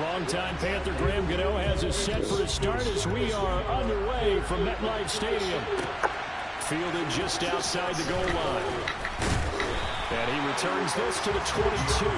Longtime Panther Graham Gano has us set for a start as we are underway from MetLife Stadium. Fielded just outside the goal line. And he returns this to the 22.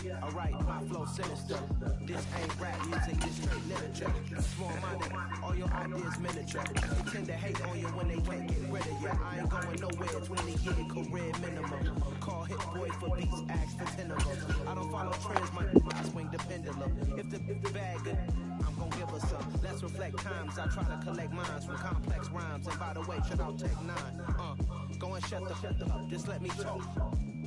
Yeah, alright, my flow sinister. This ain't rap music, this straight literature. Small-minded, all your ideas miniature. They tend to hate on you when they can't get rid of you. I ain't going nowhere, 20-year career minimum. Call hit boy for beats, ask for 10 of them. I don't follow trends, I swing the pendulum. If the bag good, I'm gonna give her some. Let's reflect times, I try to collect minds from complex rhymes. And by the way, shout out Tech 9. Go and shut the up, just let me talk.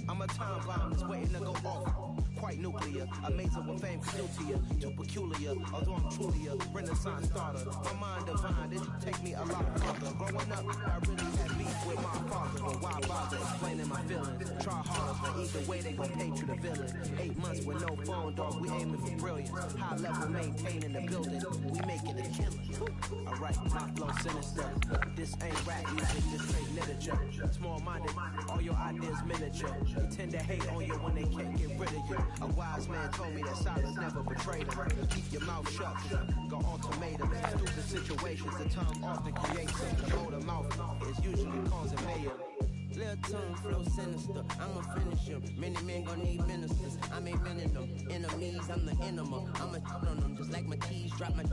I'm a time bomb that's waiting to go off. Quite nuclear, amazing what fame can do to you. Too peculiar, although I'm truly a Renaissance starter. My mind divine, it take me a lot further. Growing up, I really had beef with my father. But why bother explaining my feelings? Try harder, but either way they gon' paint you the villain. 8 months with no phone, dog, we aiming for brilliance. High level maintaining the building, we making a killing. Alright, my flow sinister. This ain't rap music, this straight literature. Small-minded, all your ideas miniature. They tend to hate on you when they can't get rid of you. A wise man told me that silence never betrayed him. Keep your mouth shut, go ultimatum. Stupid situations, the tongue often creates them. The motor mouth is usually causing mayhem. Little tongue flow sinister, I'ma finish him. Many men gon' need ministers, I'm a men in them. Enemies, I'm the enema. I'ma on them just like my keys, drop my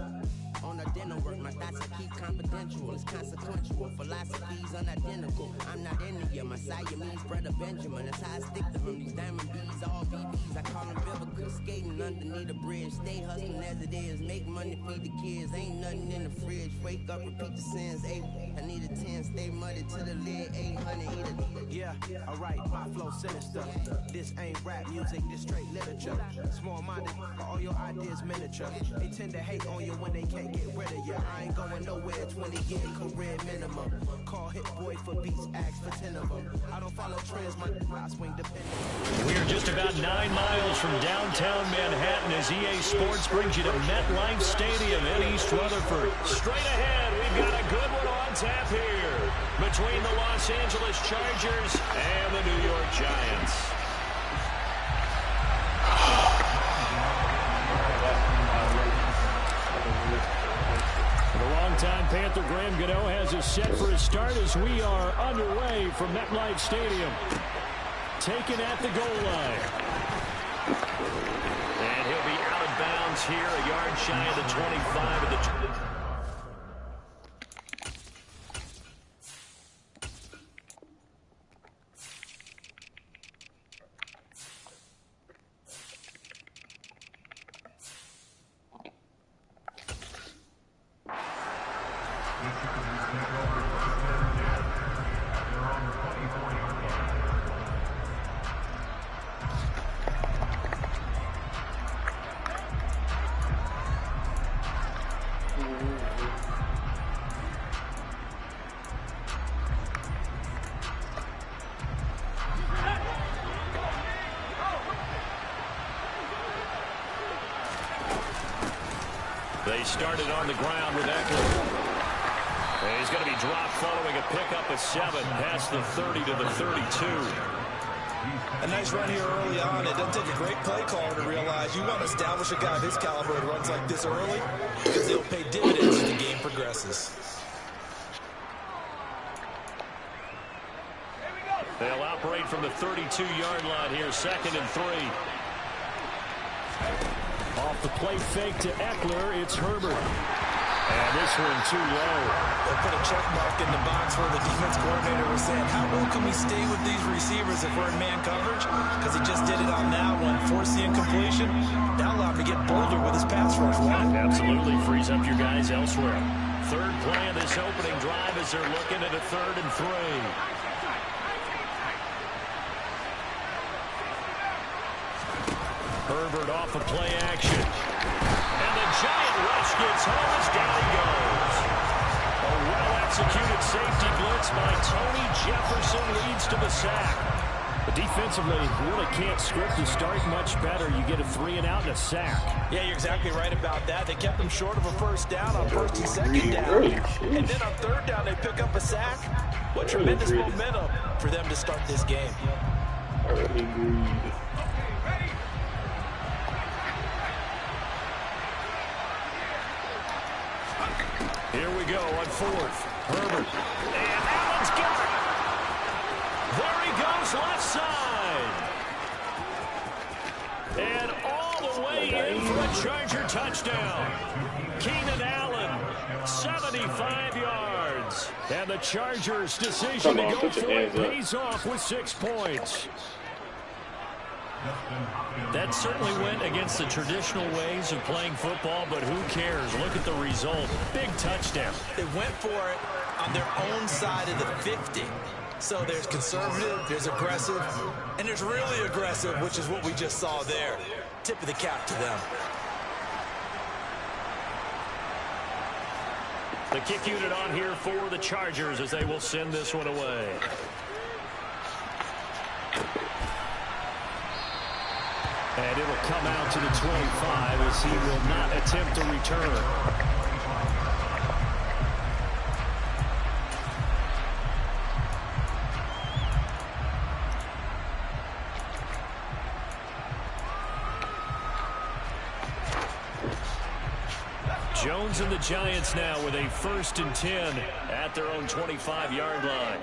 on a dinner work. My thoughts I keep confidential, it's consequential. Philosophies unidentical, I'm not India. My Siamese brother Benjamin, that's how I stick to him. These diamond bees, all VVs, I call them biblical. Skating underneath the bridge, stay hustling as it is. Make money, feed the kids, ain't nothing in the fridge. Wake up, repeat the sins, 8. I need a 10, stay muddy to the lid, 800, eat a yeah, alright, my flow sinister. This ain't rap music, this straight literature. Small-minded, all your ideas miniature. They tend to hate on you when they can't get rid of you. I ain't going nowhere, 20-year career minimum. Call hit boy for beats, ask for 10 of them. I don't follow trends, I swing the pendulum. We are just about 9 miles from downtown Manhattan as EA Sports brings you to MetLife Stadium in East Rutherford. Straight ahead, we've got a good one on tap here between the Los Angeles Chargers and the New York Giants. The longtime Panther Graham Gano has us set for a start as we are underway from MetLife Stadium. Taken at the goal line. And he'll be out of bounds here, a yard shy of the 25 of the... They started on the ground with Eckler. And he's going to be dropped following a pickup of 7 past the 30 to the 32. A nice run here early on. It doesn't take a great play caller to realize you want to establish a guy of his caliber that runs like this early because he'll pay dividends as the game progresses. They'll operate from the 32-yard line here, 2nd and 3. Off the play fake to Eckler, it's Herbert. And this one too low. They'll put a check mark in the box where the defense coordinator was saying, how low can we stay with these receivers if we're in man coverage? Because he just did it on that one, forced the incompletion. That allowed him to get bolder with his pass rush. Absolutely frees up your guys elsewhere. Third play of this opening as they're looking at a 3rd and 3. Herbert off of play action. And the giant rush gets home as down he goes. A well-executed safety blitz by Tony Jefferson leads to the sack. But defensively, you really can't script the start much better. You get a 3 and out and a sack. Yeah, you're exactly right about that. They kept them short of a 1st down on 1st and 2nd down. And then on 3rd down, they pick up a sack. What tremendous momentum for them to start this game. Here we go on 4th. Herbert. And Allen's got it. There he goes left side. And all the way in for a Charger touchdown. Keenan Allen, 75 yards. And the Chargers' decision to go for it pays off with 6 points. That certainly went against the traditional ways of playing football, but who cares? Look at the result. Big touchdown. They went for it on their own side of the 50. So there's conservative, there's aggressive, and there's really aggressive, which is what we just saw there. Tip of the cap to them. The kick unit on here for the Chargers as they will send this one away. And it'll come out to the 25 as he will not attempt to return. Jones and the Giants now with a 1st and 10 at their own 25-yard line.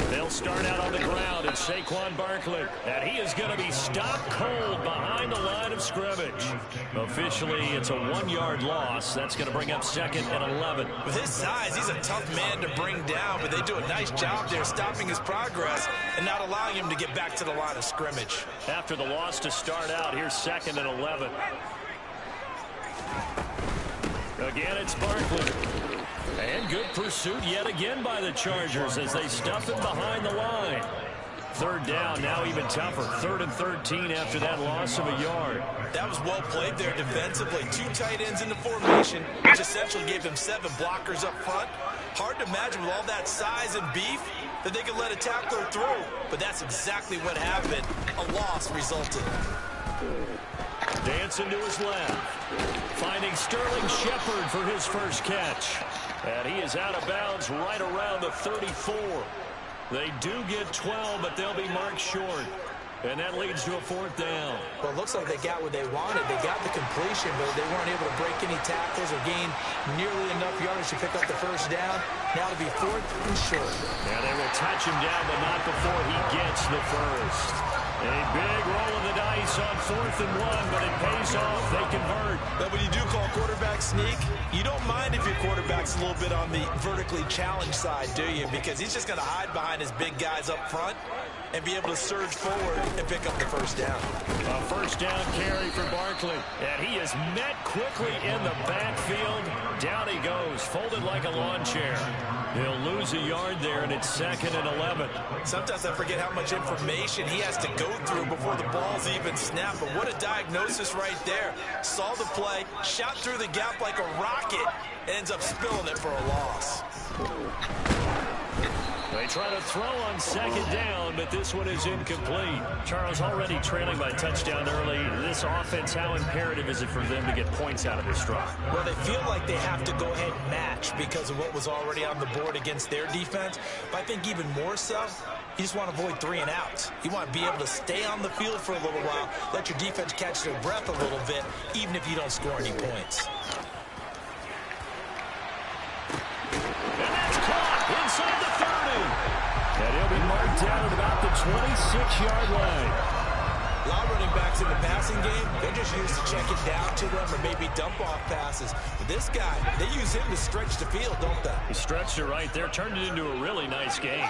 They'll start out on the ground at Saquon Barkley. And he is going to be stopped cold behind the line of scrimmage. Officially, it's a 1-yard loss. That's going to bring up 2nd and 11. With his size, he's a tough man to bring down, but they do a nice job there stopping his progress and not allowing him to get back to the line of scrimmage. After the loss to start out, here's 2nd and 11. Again, it's Barkley. And good pursuit yet again by the Chargers as they stuff him behind the line. 3rd down, now even tougher. 3rd and 13 after that loss of a yard. That was well played there defensively. 2 tight ends in the formation, which essentially gave them 7 blockers up front. Hard to imagine with all that size and beef that they could let a tackler through. But that's exactly what happened. A loss resulted. Dancing to his left. Finding Sterling Shepard for his first catch. And he is out of bounds right around the 34. They do get 12, but they'll be marked short. And that leads to a 4th down. Well, it looks like they got what they wanted. They got the completion, but they weren't able to break any tackles or gain nearly enough yardage to pick up the 1st down. Now it'll be 4th and short. Yeah, they will touch him down, but not before he gets the 1st. A big roll of the dice on 4th and 1, but it pays off. They convert. But when you do call quarterback sneak, you don't mind if your quarterback's a little bit on the vertically challenged side, do you? Because he's just going to hide behind his big guys up front and be able to surge forward and pick up the 1st down. A 1st down carry for Barkley. And he is met quickly in the backfield. Down he goes, folded like a lawn chair. They'll lose a yard there, and it's 2nd and 11. Sometimes I forget how much information he has to go through before the ball's even snapped. But what a diagnosis right there. Saw the play, shot through the gap like a rocket, and ends up spilling it for a loss. They try to throw on 2nd down, but this one is incomplete. Charles, already trailing by touchdown early. This offense, how imperative is it for them to get points out of this drive? Well, they feel like they have to go ahead and match because of what was already on the board against their defense. But I think even more so, you just want to avoid 3 and outs. You want to be able to stay on the field for a little while, let your defense catch their breath a little bit, even if you don't score any points. And that's caught inside the 30. And he'll be marked down at about the 26-yard line. A lot of running backs in the passing game, they're just used to check it down to them or maybe dump-off passes. But this guy, they use him to stretch the field, don't they? He stretched it right there, turned it into a really nice game.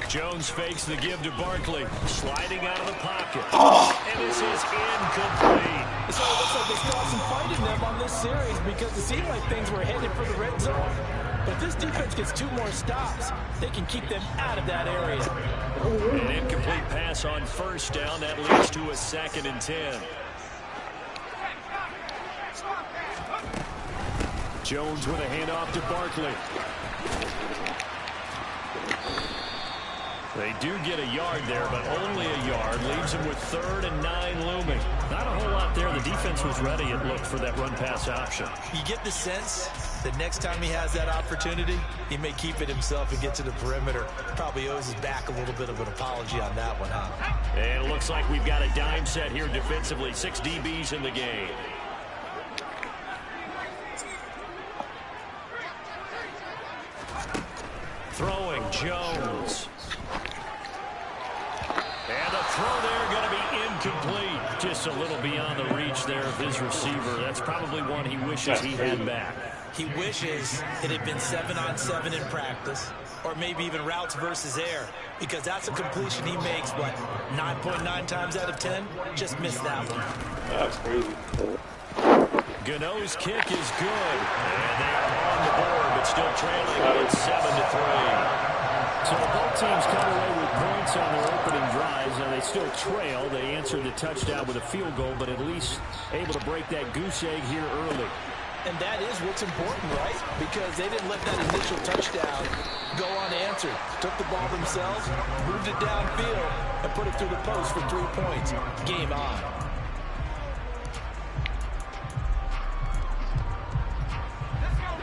Jones fakes the give to Barkley, sliding out of the pocket. And this is incomplete. So it looks like they still have some fight in them on this series because it seemed like things were headed for the red zone. But if this defense gets 2 more stops, they can keep them out of that area. An incomplete pass on first down. That leads to a 2nd and 10. Jones with a handoff to Barkley. They do get a yard there, but only a yard. Leaves them with 3rd and 9 looming. Not a whole lot there. The defense was ready, it looked, for that run-pass option. You get the sense that next time he has that opportunity, he may keep it himself and get to the perimeter. Probably owes his back a little bit of an apology on that one, huh? And it looks like we've got a dime set here defensively. 6 DBs in the game. Throwing Jones. And the throw there going to be incomplete. Just a little beyond the reach there of his receiver. That's probably one he wishes he had back. He wishes it had been 7-on-7 in practice, or maybe even routes versus air, because that's a completion he makes, what, 9.9 times out of 10? Just missed that one. That's crazy. Gano's kick is good. And they are on the board, but still trailing. It's 7-3. So both teams come away with points on their opening drives, and they still trail. They answered the touchdown with a field goal, but at least able to break that goose egg here early. And that is what's important, right? Because they didn't let that initial touchdown go unanswered. Took the ball themselves, moved it downfield, and put it through the post for 3 points. Game on.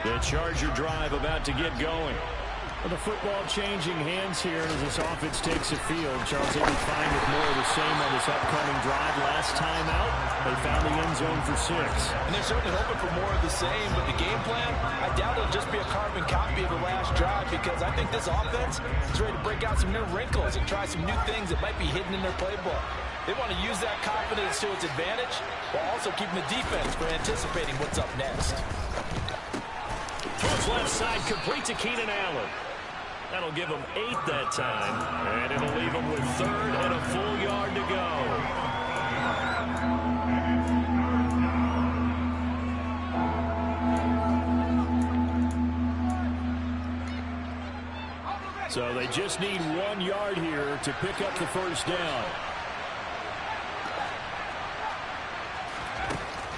The Charger drive about to get going. Well, the football changing hands here as this offense takes a field. Charles, they be fine with more of the same on this upcoming drive. Last time out, they found the end zone for 6. And they're certainly hoping for more of the same, but the game plan, I doubt it'll just be a carbon copy of the last drive, because I think this offense is ready to break out some new wrinkles and try some new things that might be hidden in their playbook. They want to use that confidence to its advantage while also keeping the defense for anticipating what's up next. Throws left side, complete to Keenan Allen. That'll give them 8 that time, and it'll leave them with 3rd and a full yard to go. So they just need 1 yard here to pick up the first down.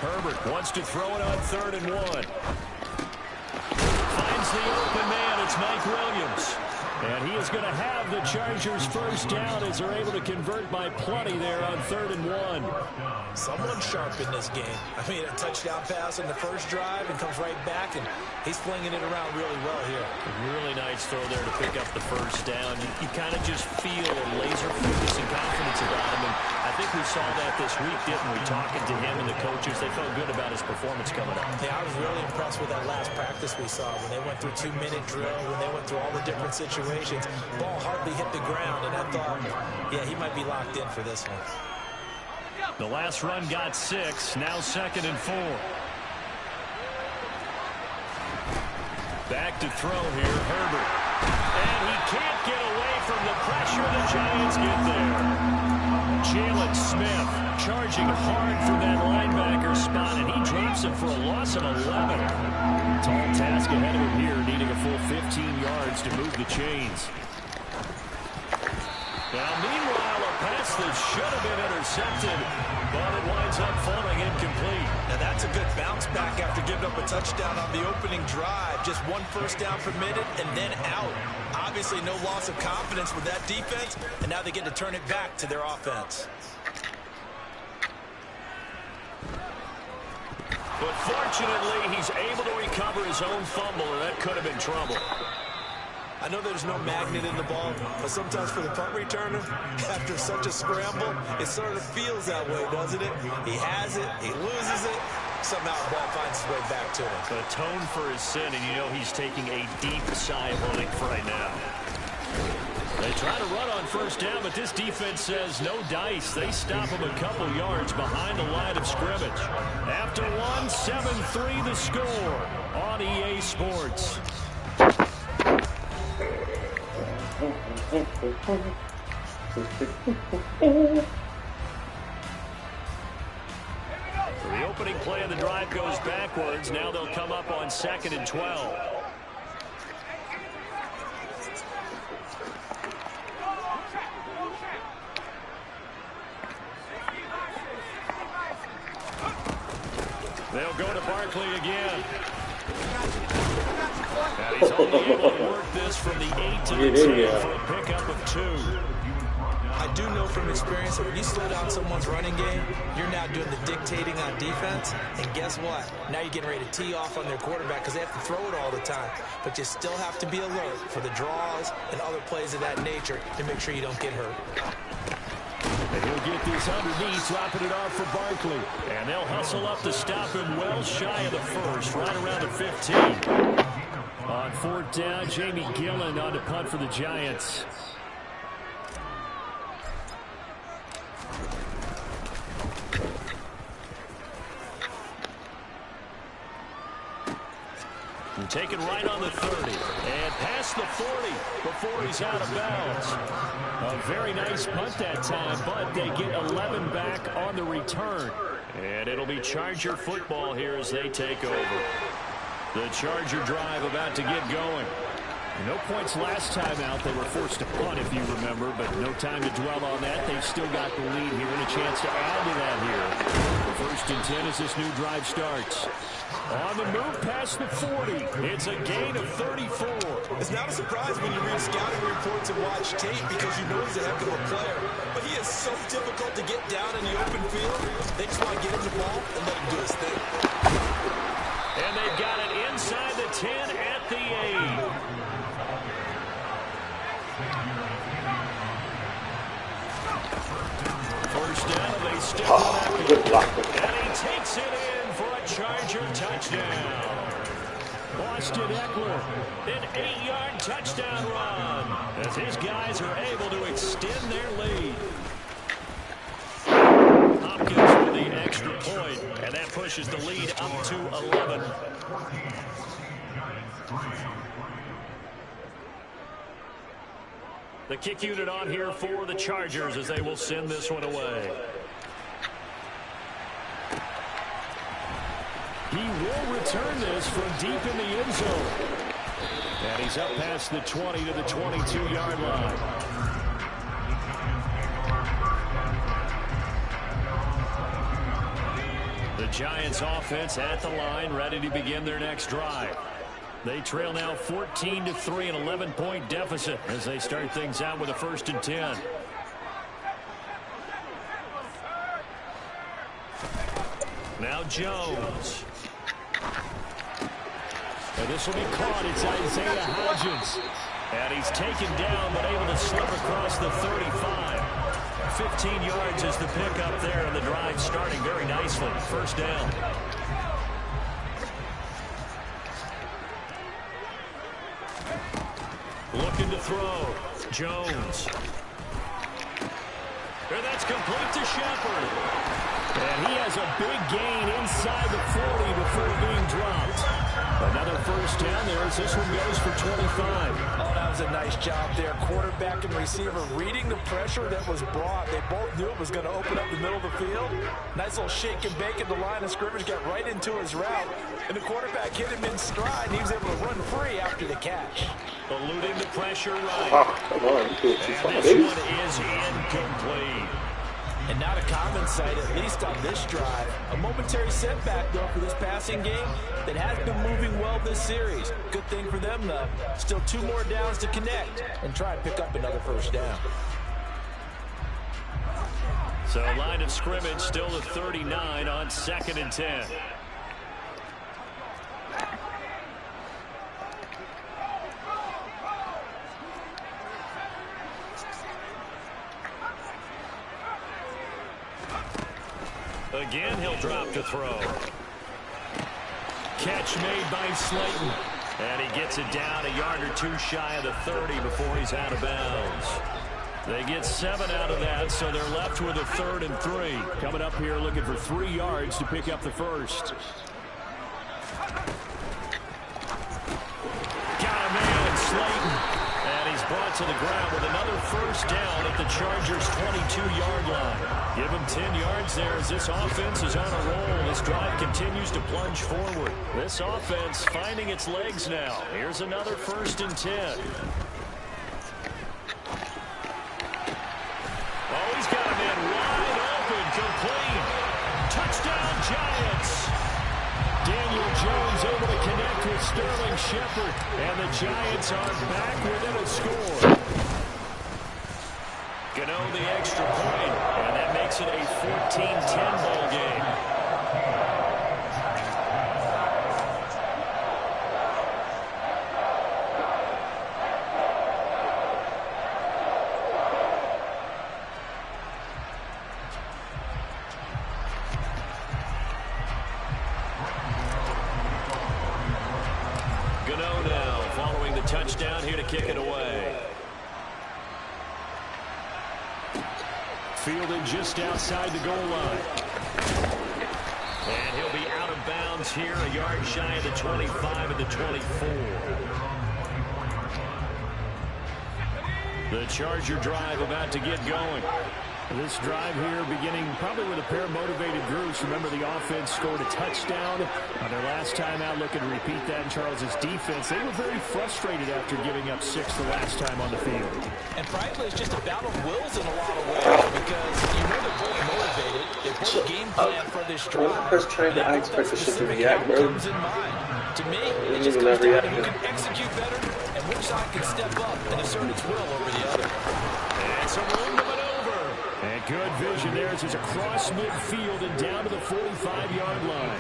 Herbert wants to throw it on 3rd and 1. Finds the open man. It's Mike Williams. And he is going to have the Chargers first down as they're able to convert by plenty there on 3rd and 1. Someone sharp in this game. I mean, a touchdown pass on the first drive and comes right back, and he's flinging it around really well here. A really nice throw there to pick up the first down. You kind of just feel a laser focus and confidence about him. And I think we saw that this week, didn't we? Talking to him and the coaches, they felt good about his performance coming up. Yeah, I was really impressed with that last practice we saw when they went through 2-minute drill, when they went through all the different situations. Ball hardly hit the ground, and I thought, yeah, he might be locked in for this one. The last run got 6, now 2nd and 4. Back to throw here, Herbert. And he can't get away from the pressure. The Giants get there. Jalen Smith charging hard from that linebacker spot, and he drops him for a loss of 11. Tall task ahead of him here, needing a full 15 yards to move the chains. Now, meanwhile, a pass that should have been intercepted, but it winds up falling incomplete. Now, that's a good bounce back after giving up a touchdown on the opening drive. Just 1 first down permitted and then out. Obviously, no loss of confidence with that defense, and now they get to turn it back to their offense. But fortunately, he's able to recover his own fumble, and that could have been trouble. I know there's no magnet in the ball, but sometimes for the punt returner, after such a scramble, it sort of feels that way, doesn't it? He has it, he loses it, somehow the ball finds its way back to him. Atone for his sin, and you know he's taking a deep sigh of relief right now. They try to run on first down, but this defense says no dice. They stop him a couple yards behind the line of scrimmage. After 1, 7-3 the score on EA Sports. So the opening play of the drive goes backwards. Now they'll come up on 2nd and 12. They'll go to Barkley again. And he's only able to work this from the 8 to the 10 for a pickup of 2. I do know from experience that when you slow down someone's running game, you're now doing the dictating on defense. And guess what? Now you're getting ready to tee off on their quarterback because they have to throw it all the time. But you still have to be alert for the draws and other plays of that nature to make sure you don't get hurt. And he'll get this underneath, dropping it off for Barkley. And they'll hustle up to stop him well shy of the first, right around the 15. On 4th down, Jamie Gillen on to punt for the Giants. And taken right on the 30. And past the 40 before he's out of bounds. A very nice punt that time, but they get 11 back on the return. And it'll be Charger football here as they take over. The Charger drive about to get going. No points last time out. They were forced to punt, if you remember, but no time to dwell on that. They've still got the lead here and a chance to add to that here. 1st and 10 as this new drive starts. On the move past the 40. It's a gain of 34. It's not a surprise when you read scouting reports and watch tape because you know he's a heck of a player. But he is so difficult to get down in the open field. They just want to get him the ball and let him do his thing. And they've got it inside the 10 at the 8. First down, they stick with it. And he takes it in for a Charger touchdown. Boston Eckler, an 8-yard touchdown run as his guys are able to extend their lead. Hopkins with the extra point, and that pushes the lead up to 11. The kick unit on here for the Chargers as they will send this one away. He will return this from deep in the end zone. And he's up past the 20 to the 22-yard line. The Giants offense at the line, ready to begin their next drive. They trail now 14-3, an 11-point deficit as they start things out with a 1st and 10. Now Jones. And this will be caught. It's Isaiah Hodgins. And he's taken down but able to slip across the 35. 15 yards is the pickup there, and the drive starting very nicely. 1st down. Looking to throw. Jones. And that's complete to Shepard. And he has a big gain inside the 40 before being dropped. Another 1st down there as this one goes for 25. Oh, that was a nice job there. Quarterback and receiver reading the pressure that was brought. They both knew it was going to open up the middle of the field. Nice little shake and bake at the line of scrimmage. Got right into his route. And the quarterback hit him in stride. And he was able to run free after the catch. Eluding the pressure right. Come on. And this one is incomplete. And not a common sight, at least on this drive. A momentary setback, though, for this passing game that has been moving well this series. Good thing for them, though. Still 2 more downs to connect and try and pick up another 1st down. So line of scrimmage still at 39 on 2nd and 10. Again, he'll drop to throw. Catch made by Slayton. And he gets it down a yard or 2 shy of the 30 before he's out of bounds. They get 7 out of that, so they're left with a 3rd and 3. Coming up here looking for 3 yards to pick up the 1st. Got a man, Slayton. And he's brought to the ground with another first down at the Chargers' 22-yard line. Give them 10 yards there as this offense is on a roll. This drive continues to plunge forward. This offense finding its legs now. Here's another 1st and 10. Oh, he's got a man wide open, complete. Touchdown, Giants. Daniel Jones able to connect with Sterling Shepard, and the Giants are back within a score. Gano the extra point, and that makes it a 14-10 ball game. Gano now following the touchdown here to kick it away. Fielded just outside the goal line. And he'll be out of bounds here, a yard shy of the 25 and the 24. The Charger drive about to get going. This drive here beginning probably with a pair of motivated groups. Remember, the offense scored a touchdown on their last time out. Looking to repeat that in Charles' defense. They were very frustrated after giving up 6 the last time on the field. And frankly, it's just a battle of wills in a lot of ways because you know they're both motivated. They put a game plan for this drive. First trying to I expect the shit to react, bro. To me, it just comes down to who can execute better and which side can step up and assert its will over the other. And some room to maneuver. And good vision there as he's across midfield and down to the 45-yard line.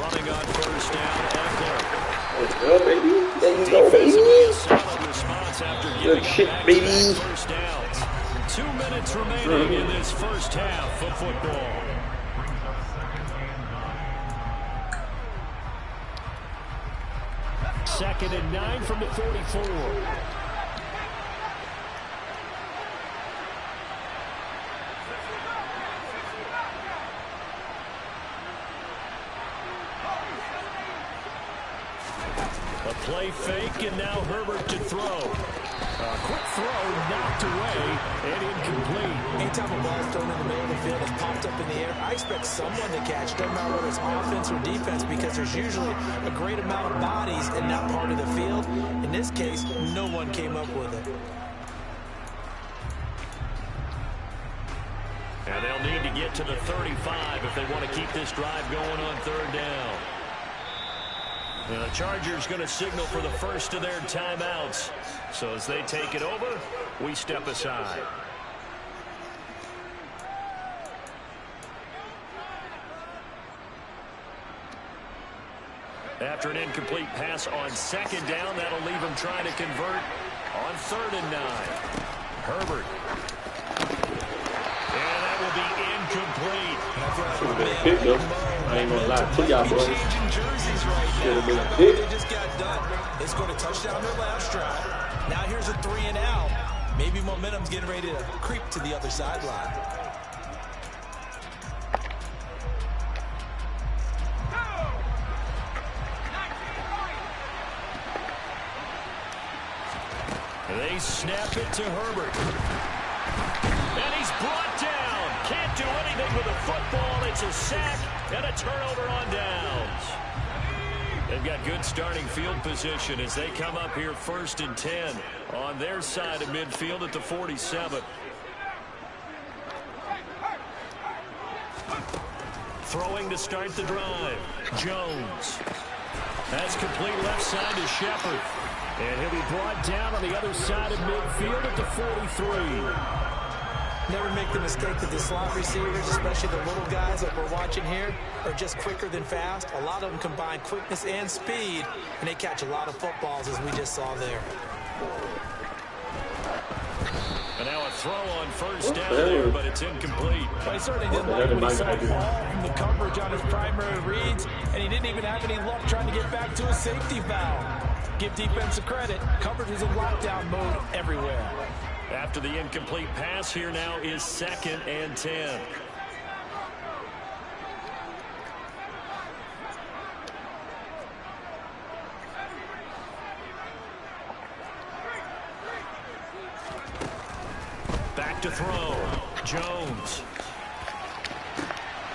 Running on first down, Eckler. Let's go, baby. There you go, baby. Solid response after good shit, baby. First downs. 2 minutes remaining in this first half of football. Second and 9 from the 44. A play fake, and now Herbert to throw. A quick throw knocked away and incomplete. Anytime a ball is thrown in the middle of the field and popped up in the air, I expect someone to catch, no matter whether it's offense or defense, because there's usually a great amount of bodies in that part of the field. In this case, no one came up with it. And they'll need to get to the 35 if they want to keep this drive going on third down. And the Chargers going to signal for the first of their timeouts. So as they take it over, we step aside. After an incomplete pass on second down, that'll leave them trying to convert on 3rd and 9. Herbert. And that will be incomplete. Should have been a pick, though. I ain't gonna lie to y'all, boys. Should have been a pick. They just got done. They scored a touchdown their last drive. Now here's a 3 and out. Maybe momentum's getting ready to creep to the other sideline. They snap it to Herbert. And he's brought down. Can't do anything with the football. It's a sack and a turnover on downs. They've got good starting field position as they come up here 1st and 10 on their side of midfield at the 47. Throwing to start the drive. Jones. That's complete left side to Shepard. And he'll be brought down on the other side of midfield at the 43. Never make the mistake that the slot receivers, especially the little guys that we're watching here, are just quicker than fast. A lot of them combine quickness and speed, and they catch a lot of footballs, as we just saw there. And now a throw on first down there, but it's incomplete. But he certainly didn't like what he saw all from the coverage on his primary reads, and he didn't even have any luck trying to get back to a safety foul. Give defense credit. Coverage is in lockdown mode everywhere. After the incomplete pass, here now is 2nd and 10. back to throw. Jones.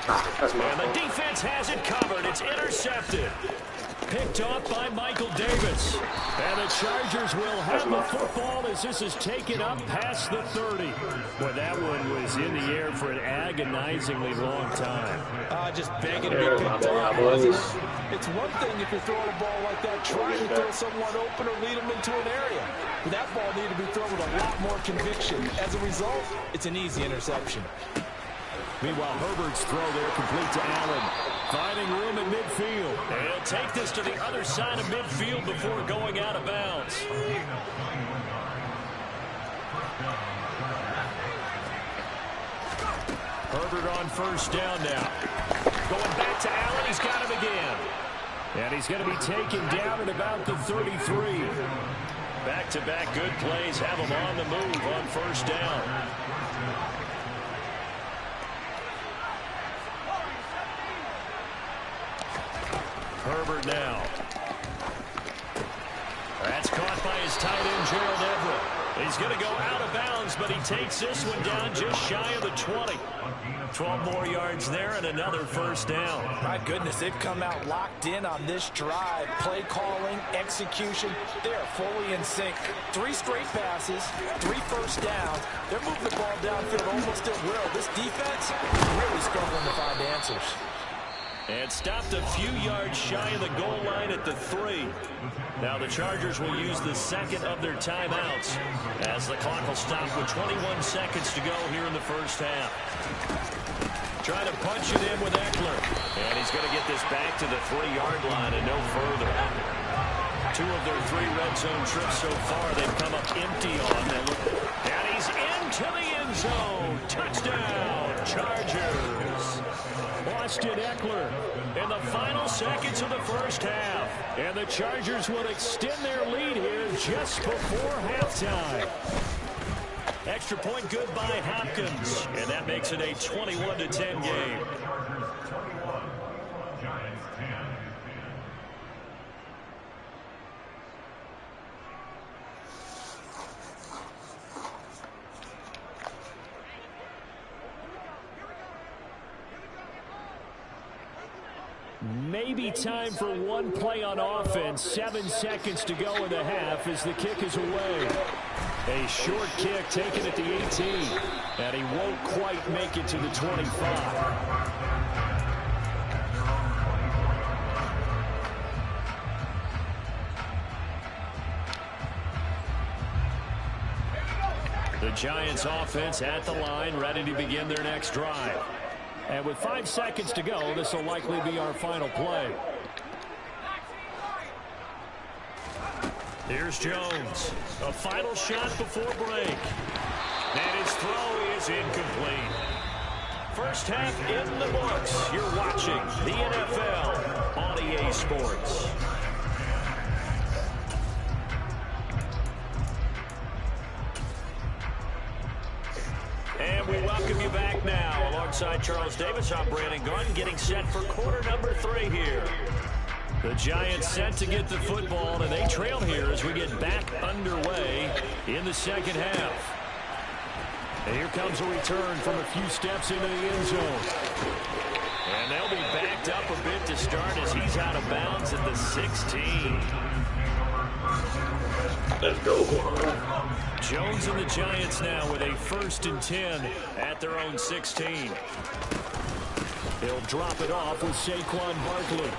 And the defense has it covered. It's intercepted. Picked off by Michael Davis. And the Chargers will have the football as this is taken up past the 30. Boy, that one was in the air for an agonizingly long time. Just begging to be picked up. It's one thing if you're throwing a ball like that, trying to throw someone open or lead them into an area. But that ball needed to be thrown with a lot more conviction. As a result, it's an easy interception. Meanwhile, Herbert's throw there complete to Allen. Finding room in midfield. And he'll take this to the other side of midfield before going out of bounds. Herbert on first down now. Going back to Allen. He's got him again. And he's going to be taken down at about the 33. Back-to-back good plays have him on the move on first down. Herbert now. That's caught by his tight end, Gerald Everett. He's going to go out of bounds, but he takes this one down just shy of the 20. 12 more yards there and another first down. My goodness, they've come out locked in on this drive. Play calling, execution, they are fully in sync. 3 straight passes, 3 first downs. They're moving the ball downfield almost at will. This defense really struggling to find answers. And stopped a few yards shy of the goal line at the 3. Now the Chargers will use the second of their timeouts as the clock will stop with 21 seconds to go here in the first half. Trying to punch it in with Eckler. And he's going to get this back to the 3-yard line and no further. 2 of their 3 red zone trips so far they've come up empty on them. And he's into the end zone. Touchdown, Chargers. Austin Eckler in the final seconds of the first half. And the Chargers will extend their lead here just before halftime. Extra point good by Hopkins. And that makes it a 21-10 game. Maybe time for one play on offense. 7 seconds to go in the half as the kick is away. A short kick taken at the 18. And he won't quite make it to the 25. The Giants offense at the line, ready to begin their next drive. And with 5 seconds to go, this will likely be our final play. Here's Jones. A final shot before break. And his throw is incomplete. First half in the books. You're watching the NFL on EA Sports. And we welcome you back now. Alongside Charles Davis, I'm Brandon Gunn, getting set for quarter number 3 here. The Giants set to get the football, and they trail here as we get back underway in the second half. And here comes a return from a few steps into the end zone. And they'll be backed up a bit to start as he's out of bounds at the 16. Let's go. Jones and the Giants now with a 1st and 10 at their own 16. They'll drop it off with Saquon Barkley.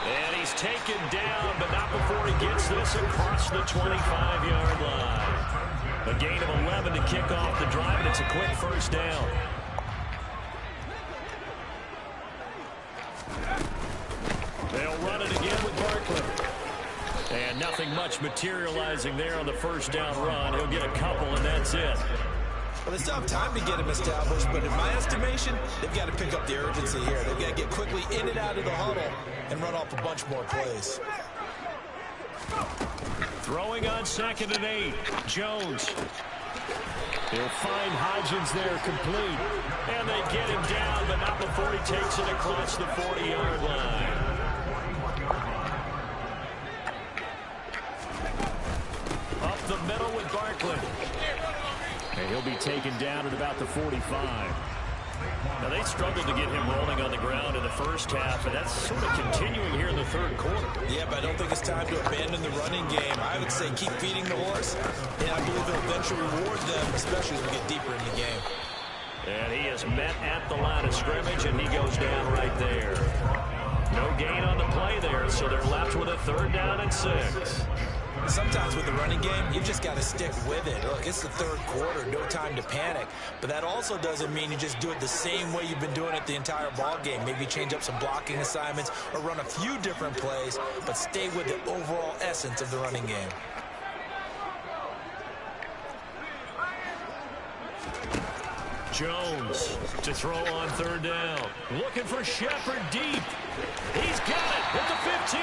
And he's taken down, but not before he gets this across the 25-yard line. A gain of 11 to kick off the drive, and it's a quick first down. They'll run it again with Barkley. And nothing much materializing there on the first down run. He'll get a couple, and that's it. Well, they still have time to get him established, but in my estimation, they've got to pick up the urgency here. They've got to get quickly in and out of the huddle and run off a bunch more plays. Throwing on 2nd and 8. Jones. He'll find Hodgins there complete. And they get him down, but not before he takes it across the 40-yard line. Up the middle with Barkley. And he'll be taken down at about the 45. Now, they struggled to get him rolling on the ground in the first half, and that's sort of continuing here in the third quarter. Yeah, but I don't think it's time to abandon the running game. I would say keep feeding the horse, and I believe it'll eventually reward them, especially as we get deeper in the game. And he is met at the line of scrimmage, and he goes down right there. No gain on the play there, so they're left with a 3rd down and 6. Sometimes with the running game, you've just got to stick with it. Look, it's the third quarter, no time to panic. But that also doesn't mean you just do it the same way you've been doing it the entire ball game. Maybe change up some blocking assignments or run a few different plays, but stay with the overall essence of the running game. Jones to throw on 3rd down. Looking for Shepard deep. He's got it at the 15.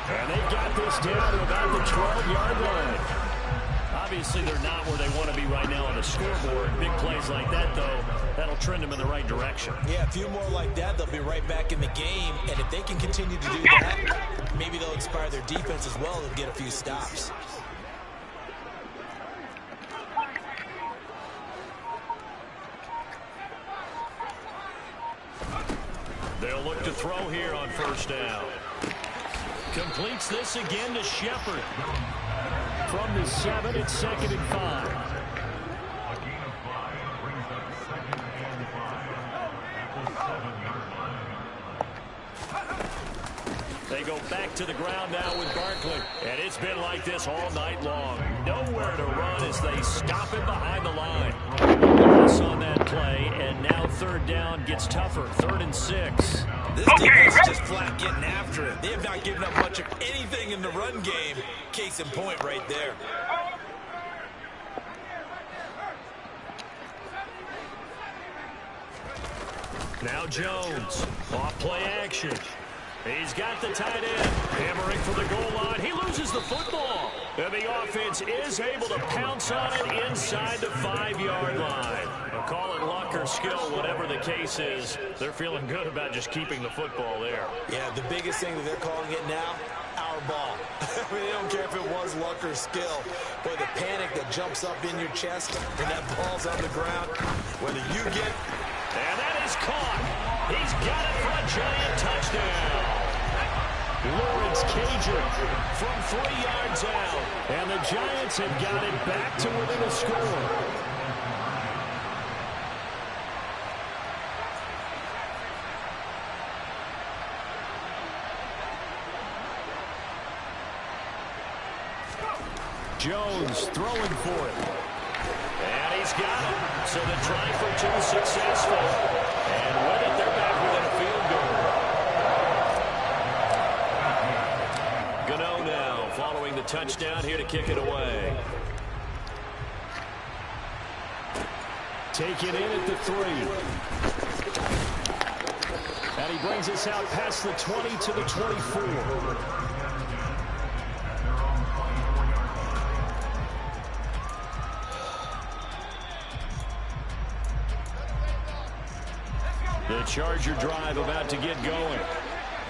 And they got this down to about the 12-yard line. Obviously, they're not where they want to be right now on the scoreboard. Big plays like that, though, that'll trend them in the right direction. Yeah, a few more like that, they'll be right back in the game. And if they can continue to do that, maybe they'll inspire their defense as well and get a few stops. They'll look to throw here on 1st down. Completes this again to Shepard. From the 7, it's 2nd and 5. They go back to the ground now with Barkley. And it's been like this all night long. Nowhere to run as they stop him behind the line. Miss on that play, and now 3rd down gets tougher. 3rd and 6. This defense is just flat getting after it. They have not given up much of anything in the run game. Case in point right there. Now Jones, off play action. He's got the tight end, hammering for the goal line. He loses the football. And the offense is able to pounce on it inside the 5-yard line. I'll call it luck or skill, whatever the case is. They're feeling good about just keeping the football there. Yeah, the biggest thing that they're calling it now, our ball. I mean, they don't care if it was luck or skill. Boy, the panic that jumps up in your chest when that ball's on the ground, whether you get... And that is caught. He's got it for a giant touchdown. Lawrence Cager from 3 yards out. And the Giants have got it back to within a score. Jones throwing for it. And he's got it. So the try for 2 is successful. And with it, they're back within a field goal. Gano now following the touchdown here to kick it away. Taken in at the 3. And he brings us out past the 20 to the 24. The Charger drive about to get going.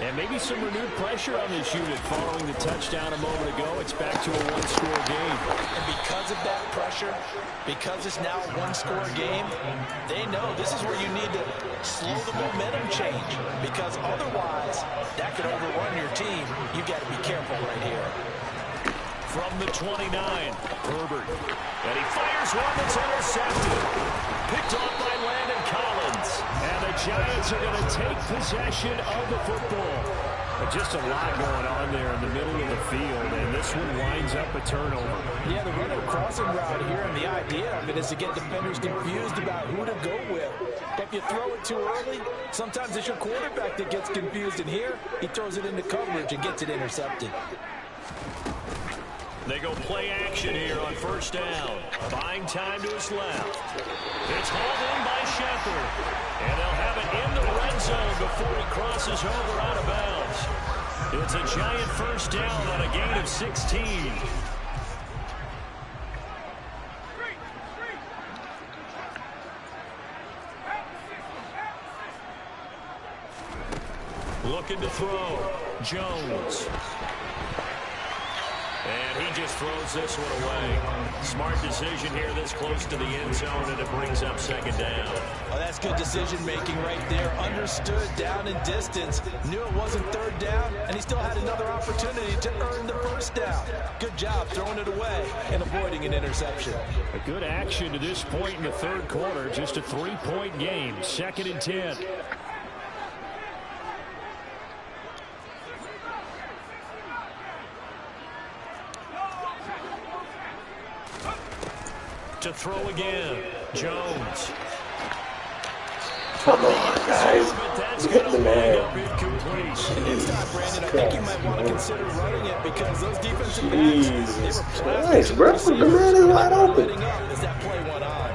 And maybe some renewed pressure on this unit following the touchdown a moment ago. It's back to a 1-score game. And because of that pressure, because it's now a 1-score game, they know this is where you need to slow the momentum change. Because otherwise, that could overrun your team. You've got to be careful right here. From the 29, Herbert. And he fires one that's intercepted. Picked off by Landon Collins. And the Giants are going to take possession of the football. But just a lot going on there in the middle of the field, and this one winds up a turnover. Yeah, the running crossing route here, and the idea of it is to get defenders confused about who to go with. But if you throw it too early, sometimes it's your quarterback that gets confused, and here he throws it into coverage and gets it intercepted. They go play action here on 1st down. Buying time to his left. It's hauled in by Shepard. And they'll have it in the red zone before he crosses over out of bounds. It's a giant 1st down on a gain of 16. Looking to throw. Jones. And he just throws this one away. Smart decision here this close to the end zone, and it brings up second down. Oh, that's good decision-making right there. Understood down and distance. Knew it wasn't third down, and he still had another opportunity to earn the first down. Good job throwing it away and avoiding an interception. A good action to this point in the third quarter. Just a 3-point game. 2nd and 10. To throw again, Jones. Come on, guys. That's Get going the to man. wind up incomplete. It's not, Brandon. I think you might want to consider running it because those defensive backs, Jesus they were Christ, bro. The man is wide open. as that play went on.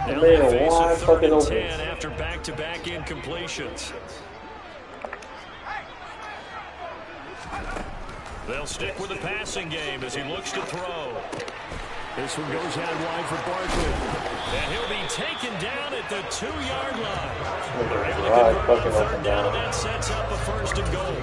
The Now man they is face a wide 3rd fucking and open. 10 after back-to-back incompletions. They'll stick with the passing game as he looks to throw. This one goes out wide for Barkley. And he'll be taken down at the 2-yard line. They're able to convert on 3rd down, and that sets up a 1st and goal.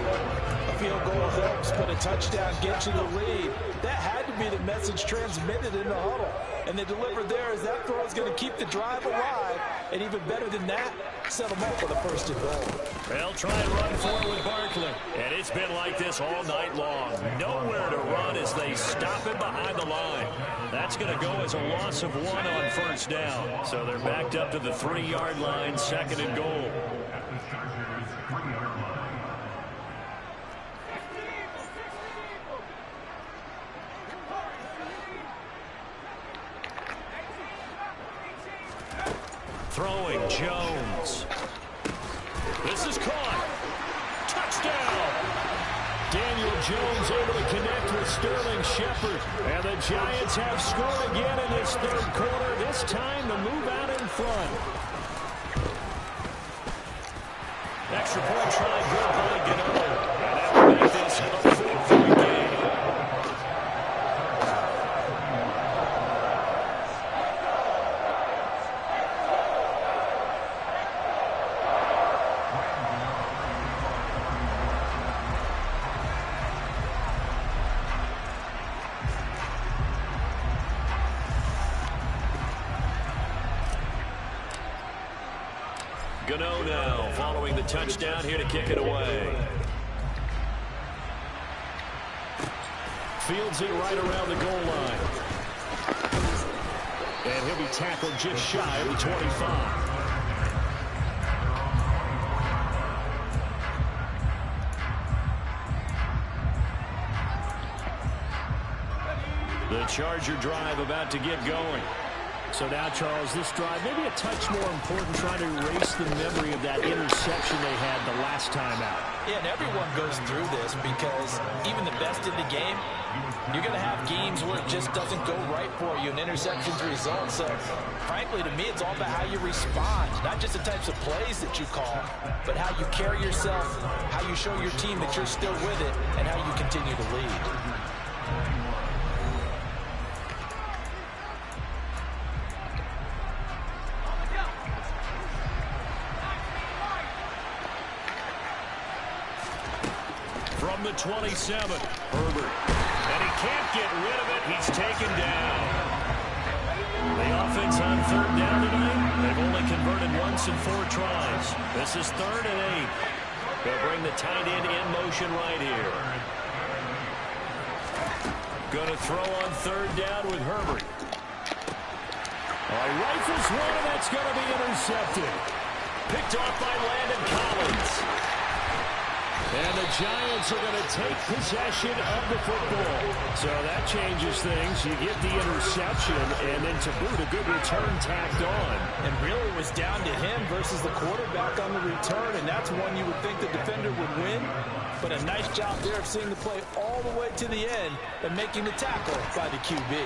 A field goal helps, but a touchdown gets you the lead. That had to be the message transmitted in the huddle. And they delivered there as that throw is going to keep the drive alive. And even better than that, set them up for the 1st and goal. They'll try and run for it with Barkley. And it's been like this all night long. Nowhere to run as they stop him behind the line. That's going to go as a loss of 1 on 1st down. So they're backed up to the 3-yard line, 2nd and goal. Throwing, Jones. This is caught. Touchdown! Daniel Jones able to connect with Sterling Shepard. And the Giants have scored again in this 3rd quarter. This time to move out in front. Extra point try good by Gano. And that will make this a 4-point game. Gano now following the touchdown here to kick it away. Fields it right around the goal line. And he'll be tackled just shy of the 25. The Charger drive about to get going. So now, Charles, this drive maybe a touch more important, trying to erase the memory of that interception they had the last time out. Yeah, and everyone goes through this because even the best in the game, you're going to have games where it just doesn't go right for you and interceptions result. So, frankly, to me, it's all about how you respond, not just the types of plays that you call, but how you carry yourself, how you show your team that you're still with it, and how you continue to lead. From the 27, Herbert. And he can't get rid of it. He's taken down. The offense on 3rd down tonight, they've only converted once in 4 tries. This is 3rd and 8. They'll bring the tight end in motion right here. Going to throw on 3rd down with Herbert. Rifles one, and that's going to be intercepted. Picked off by Landon Collins. And the Giants are going to take possession of the football. So that changes things. You get the interception, and then to boot, a good return tacked on. And really it was down to him versus the quarterback on the return, and that's one you would think the defender would win. But a nice job there of seeing the play all the way to the end and making the tackle by the QB.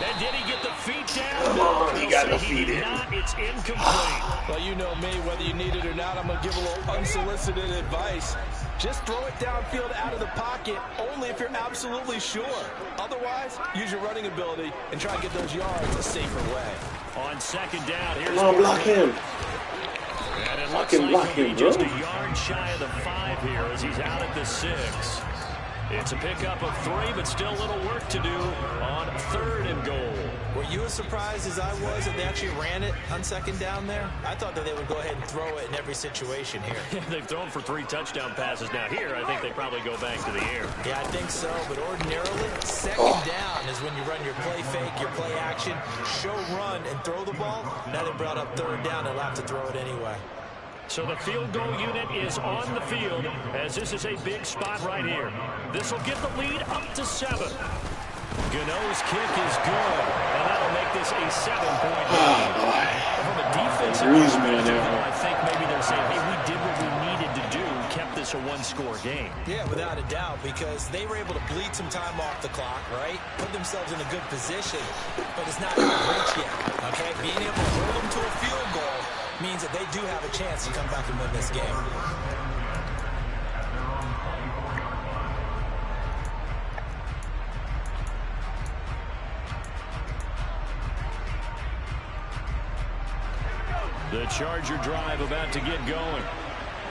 And did he get the feet down? Come on, he got the feet in. It's incomplete. Well, you know me, whether you need it or not, I'm going to give a little unsolicited advice. Just throw it downfield out of the pocket, only if you're absolutely sure. Otherwise, use your running ability and try and get those yards a safer way. On 2nd down, here's Come on, block him. And it Block looks him, like he'll be bro. just a yard shy of the 5 here as he's out at the 6. It's a pickup of 3, but still a little work to do on 3rd and goal. Were you as surprised as I was that they actually ran it on 2nd down there? I thought that they would go ahead and throw it in every situation here. They've thrown for 3 touchdown passes. Now here, I think they probably go back to the air. Yeah, I think so, but ordinarily, 2nd down is when you run your play fake, your play action, show run, and throw the ball. Now they brought up 3rd down, they'll have to throw it anyway. So the field goal unit is on the field as this is a big spot right here. This will get the lead up to 7. Gano's kick is good, and that'll make this a 7-point lead. From a defensive perspective, I think maybe they're saying, hey, we did what we needed to do, kept this a 1-score game. Yeah, without a doubt, because they were able to bleed some time off the clock, right? Put themselves in a good position, but it's not out of reach yet, okay? Being able to hold them to a field goal means that they do have a chance to come back and win this game. The Charger drive about to get going.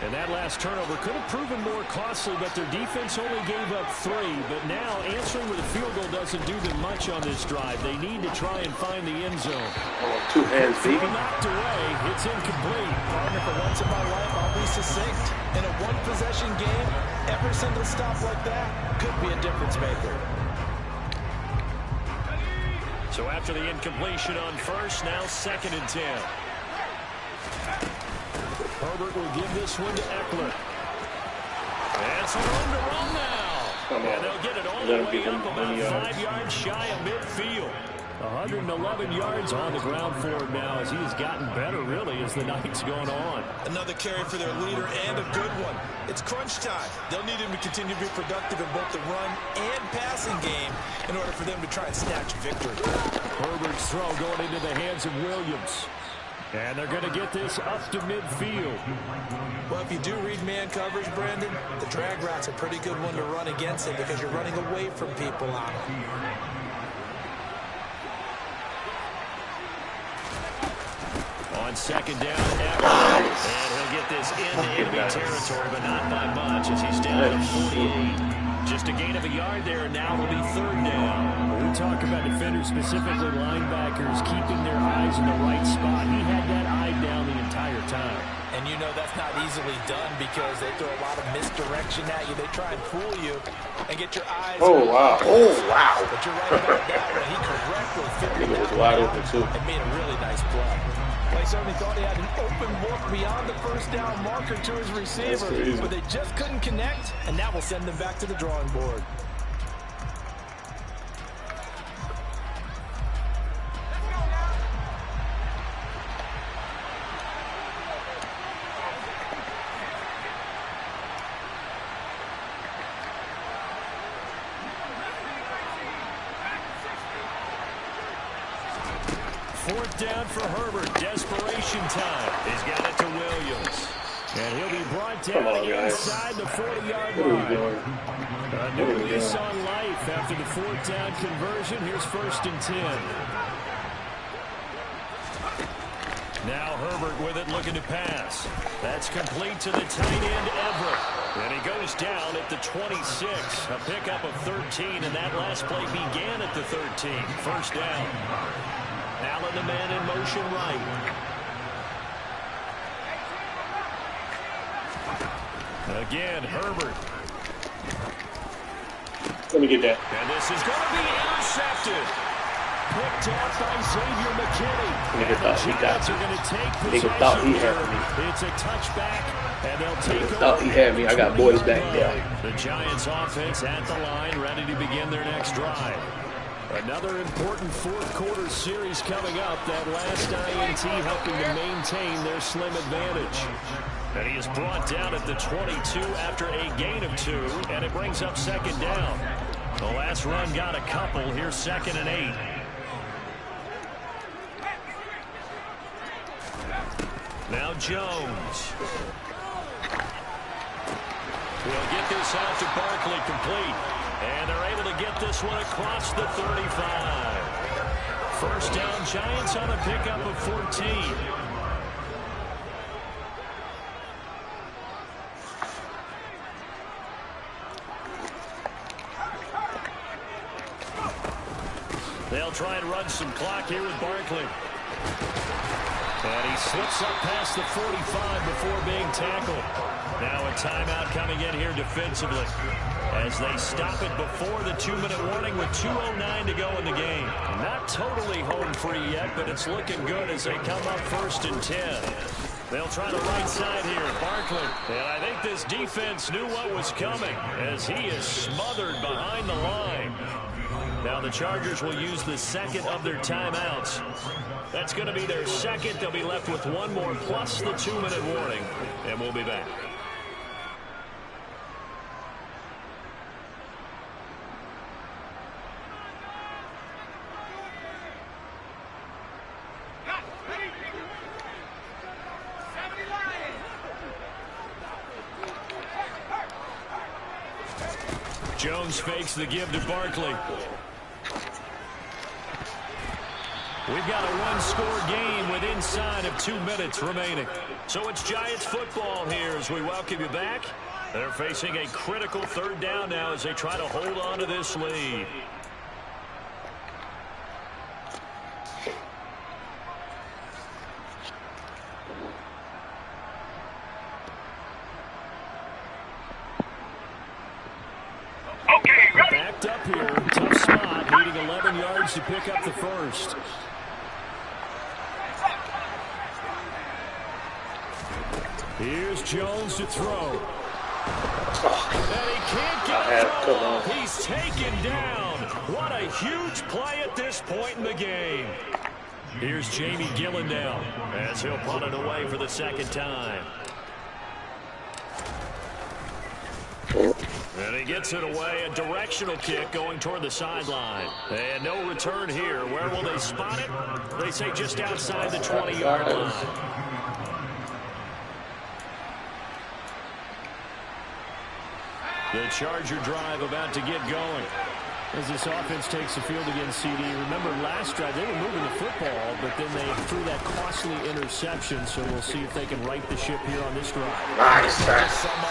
And that last turnover could have proven more costly, but their defense only gave up 3. But now answering with a field goal doesn't do them much on this drive. They need to try and find the end zone. Oh, 2 hands, baby. Knocked away. It's incomplete. Partner, for once in my life, I'll be succinct. In a one-possession game, every single stop like that could be a difference maker. So after the incompletion on 1st, now 2nd and 10. Herbert will give this one to Eckler. And some room to run now. And they'll get it all the way up about 5 yards shy of midfield. 111 yards on the ground for him now as he's gotten better, really, as the night's going on. Another carry for their leader and a good one. It's crunch time. They'll need him to continue to be productive in both the run and passing game in order for them to try and snatch victory. Herbert's throw going into the hands of Williams. And they're going to get this up to midfield. Well, if you do read man coverage, Brandon, the drag route's a pretty good one to run against it because you're running away from people on it. On 2nd down, Eckler. And he'll get this into enemy territory, but not by much as he's down to 48. Just a gain of a yard there, and now it'll be 3rd down. We talk about defenders, specifically linebackers, keeping their eyes in the right spot. He had that eye down the entire time. And you know that's not easily done because they throw a lot of misdirection at you. They try and fool you and get your eyes. Oh, wow. Oh, wow. But you're right about that one. He correctly figured it was wide open, too. And made a really nice play. Well, he certainly thought he had an open look beyond the 1st down marker to his receiver, but they just couldn't connect, and that will send them back to the drawing board. Fourth down for Herbert. Desperation time. He's got it to Williams. And he'll be brought down inside the 40-yard line. A new lease on life after the 4th down conversion. Here's 1st and 10. Now Herbert with it, looking to pass. That's complete to the tight end, Everett. And he goes down at the 26. A pickup of 13, and that last play began at the 13. 1st down. Allen, the man in motion right. Again, Herbert. Let me get that. And this is going to be intercepted. Picked off by Xavier McKinney. Nigga thought he got me. Nigga thought he had me. It's a touchback, and they'll take over. Thought he had me. I got boys back there. The Giants offense at the line, ready to begin their next drive. Another important 4th quarter series coming up. That last INT helping to maintain their slim advantage. And he is brought down at the 22 after a gain of 2, and it brings up 2nd down. The last run got a couple. Here's 2nd and 8. Now Jones. He'll get this out to Barkley, complete. And they're able to get this one across the 35. 1st down, Giants on a pickup of 14. They'll try and run some clock here with Barkley. And he slips up past the 45 before being tackled. Now a timeout coming in here defensively as they stop it before the 2-minute warning with 2:09 to go in the game. Not totally home free yet, but it's looking good as they come up 1st and 10. They'll try the right side here, Barkley. And I think this defense knew what was coming as he is smothered behind the line. Now the Chargers will use the second of their timeouts. That's going to be their second. They'll be left with one more plus the 2-minute warning. And we'll be back. Jones fakes the give to Barkley. We've got a one-score game with inside of 2 minutes remaining. So it's Giants football here as we welcome you back. They're facing a critical 3rd down now as they try to hold on to this lead. Backed up here, tough spot, needing 11 yards to pick up the first. Here's Jones to throw. And he can't get a throw off. He's taken down. What a huge play at this point in the game. Here's Jamie Gillen now as he'll punt it away for the second time. And he gets it away, a directional kick going toward the sideline. And no return here. Where will they spot it? They say just outside the 20-yard line. The Charger drive about to get going. As this offense takes the field against CD. Remember last drive they were moving the football, but then they threw that costly interception. So we'll see if they can right the ship here on this drive. Nice,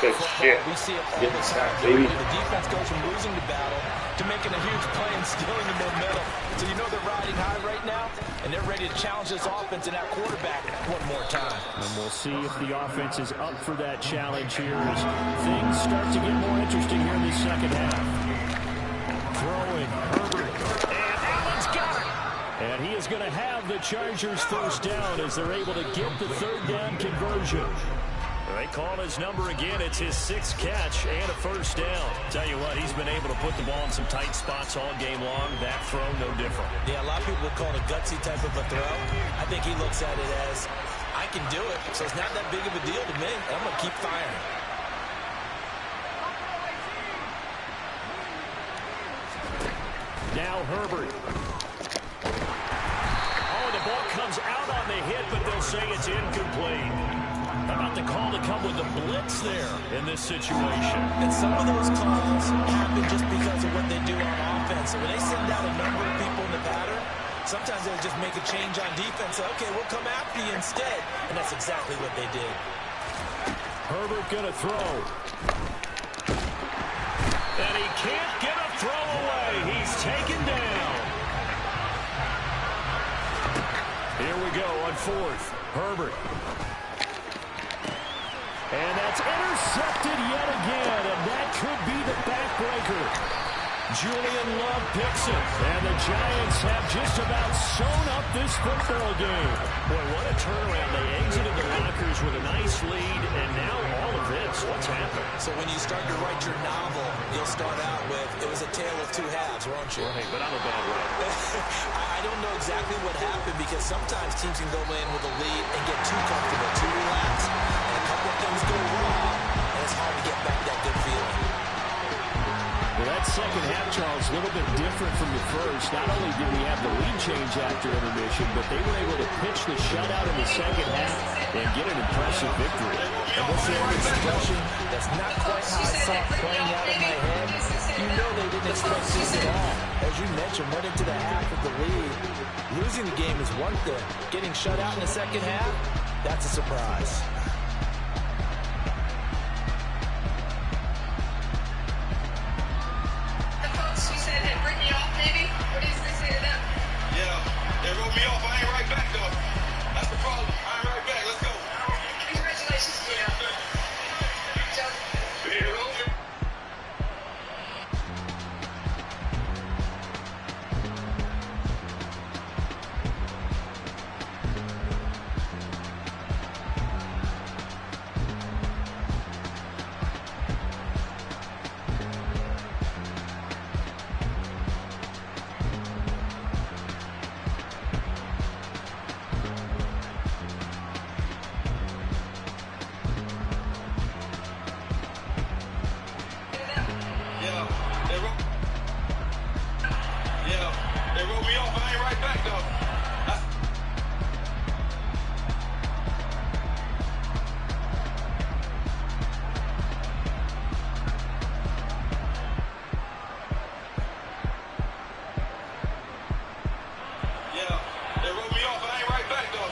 good shit. We see it all the time. The defense goes from losing the battle to making a huge play and stealing the momentum. So you know they're riding high right now, and they're ready to challenge this offense and that quarterback one more time. And we'll see if the offense is up for that challenge here as things start to get more interesting here in the second half. Throwing, Herbert, and Allen's got it. And he is going to have the Chargers first down as they're able to get the 3rd down conversion. They call his number again. It's his 6th catch and a first down. Tell you what, he's been able to put the ball in some tight spots all game long. That throw, no different. Yeah, a lot of people would call it a gutsy type of a throw. I think he looks at it as, I can do it, so it's not that big of a deal to me. I'm going to keep firing. Now Herbert. Oh, the ball comes out on the hit, but they'll say it's incomplete. How about the call to come with the blitz there in this situation? And some of those calls happen just because of what they do on offense. So when they send out a number of people in the pattern, sometimes they'll just make a change on defense. Say, okay, we'll come after you instead. And that's exactly what they did. Herbert gonna throw. And he can't get a throw away. He's taken down. Here we go on 4th. Herbert. And that's intercepted yet again, and that could be the backbreaker. Julian Love picks it, and the Giants have just about sewn up this football game. Boy, what a turnaround. They exited the lockers with a nice lead, and now all of this. What's happened? So when you start to write your novel, you'll start out with, it was a tale of 2 halves, won't you? Right, but I'm a bad writer. I don't know exactly what happened because sometimes teams can go in with a lead and get too comfortable, too relaxed, and a couple of things go wrong, and it's hard to get back that good feeling. Well, that second half, Charles, a little bit different from the first. Not only did we have the lead change after intermission, but they were able to pitch the shutout in the second half and get an impressive victory. And what's the old expression? That's not quite how I saw it playing out in my head. You know they didn't expect this at all. As you mentioned, went into the half with the lead. Losing the game is one thing. Getting shut out in the second half, that's a surprise. The folks, you said, had written you off, maybe? What did they say to them? wrote me off. I ain't right back, though. That's the problem. I ain't right back. Let's go. Congratulations, Gino. They wrote me off. I ain't right back, though. Yeah, they wrote me off. I ain't right back, though.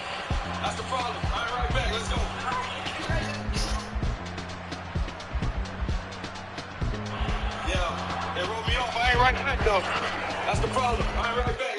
That's the problem. I ain't right back. Let's go. Yeah, they wrote me off. I ain't right back, though. That's the problem. I ain't right back.